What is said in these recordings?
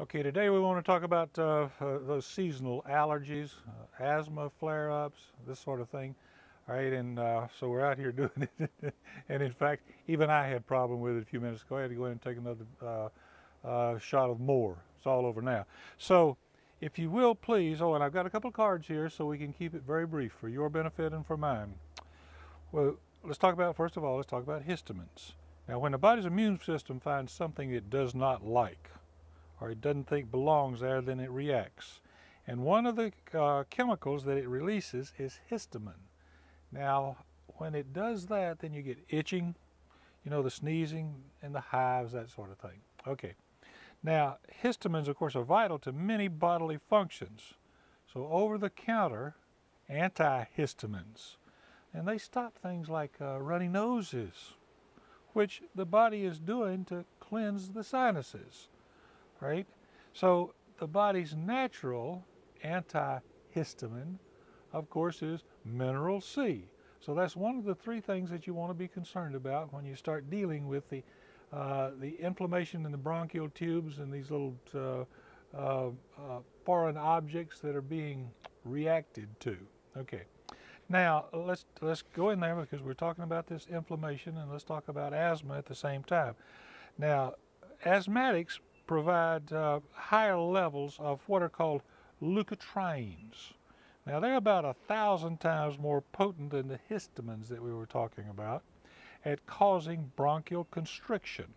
Okay, today we want to talk about those seasonal allergies, asthma flare-ups, this sort of thing. All right, and so we're out here doing it. And in fact, even I had a problem with it a few minutes ago. I had to go ahead and take another shot of more. It's all over now. So if you will, please, oh, and I've got a couple of cards here so we can keep it very brief for your benefit and for mine. Well, first of all, let's talk about histamines. Now, when the body's immune system finds something it does not like, or it doesn't think belongs there, then it reacts. And one of the chemicals that it releases is histamine. Now, when it does that, then you get itching, the sneezing and the hives, that sort of thing. Okay. Now, histamines, of course, are vital to many bodily functions. So, over the counter antihistamines, and they stop things like runny noses, which the body is doing to cleanse the sinuses. Right? So the body's natural antihistamine, of course, is mineral C. So that's one of the three things that you want to be concerned about when you start dealing with the inflammation in the bronchial tubes and these little foreign objects that are being reacted to. Okay. Now let's go in there because we're talking about this inflammation, and let's talk about asthma at the same time. Now, asthmatics provide higher levels of what are called leukotrienes. Now, they're about 1,000 times more potent than the histamines that we were talking about at causing bronchial constriction.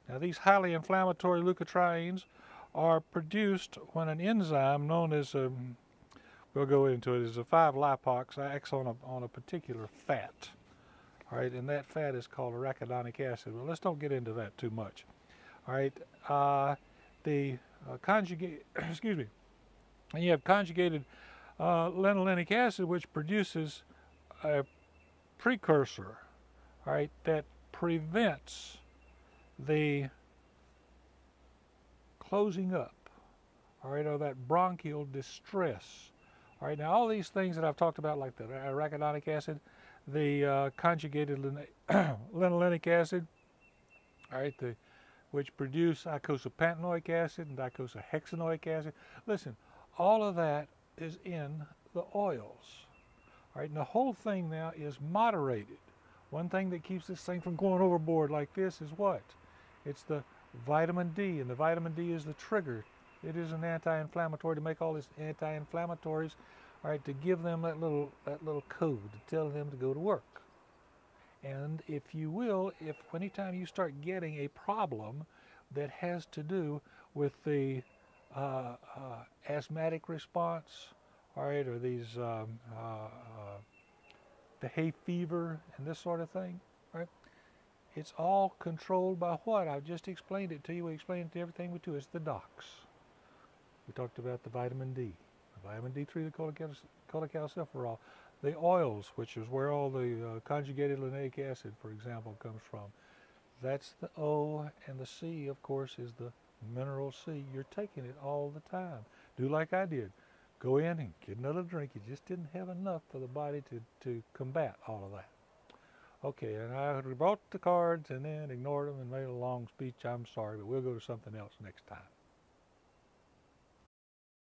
Now, these highly inflammatory leukotrienes are produced when an enzyme known as, we'll go into it, is a 5-lipox acts on a particular fat. All right, and that fat is called arachidonic acid. Well, let's don't get into that too much. All right, the conjugate, excuse me, and you have conjugated linolenic acid, which produces a precursor, all right, that prevents the closing up, all right, or that bronchial distress. All right, now all these things that I've talked about, like the arachidonic acid, the conjugated linolenic acid, all right, which produce icosapentaenoic acid and icosahexaenoic acid. Listen, all of that is in the oils. All right, and the whole thing now is moderated. One thing that keeps this thing from going overboard like this is what? It's the vitamin D, and the vitamin D is the trigger. It is an anti-inflammatory to make all these anti-inflammatories, all right, to give them that little code to tell them to go to work. And if you will, if anytime you start getting a problem that has to do with the asthmatic response, all right, or the hay fever and this sort of thing, right? It's all controlled by what? I've just explained it to you. We explained it to everything we do. It's the docs. We talked about the vitamin D, the vitamin D3, the cholecalciferol, the oils, which is where all the conjugated linoleic acid, for example, comes from. That's the O, and the C, of course, is the mineral C. You're taking it all the time. Do like I did. Go in and get another drink. You just didn't have enough for the body to combat all of that. Okay, and I brought the cards and then ignored them and made a long speech. I'm sorry, but we'll go to something else next time.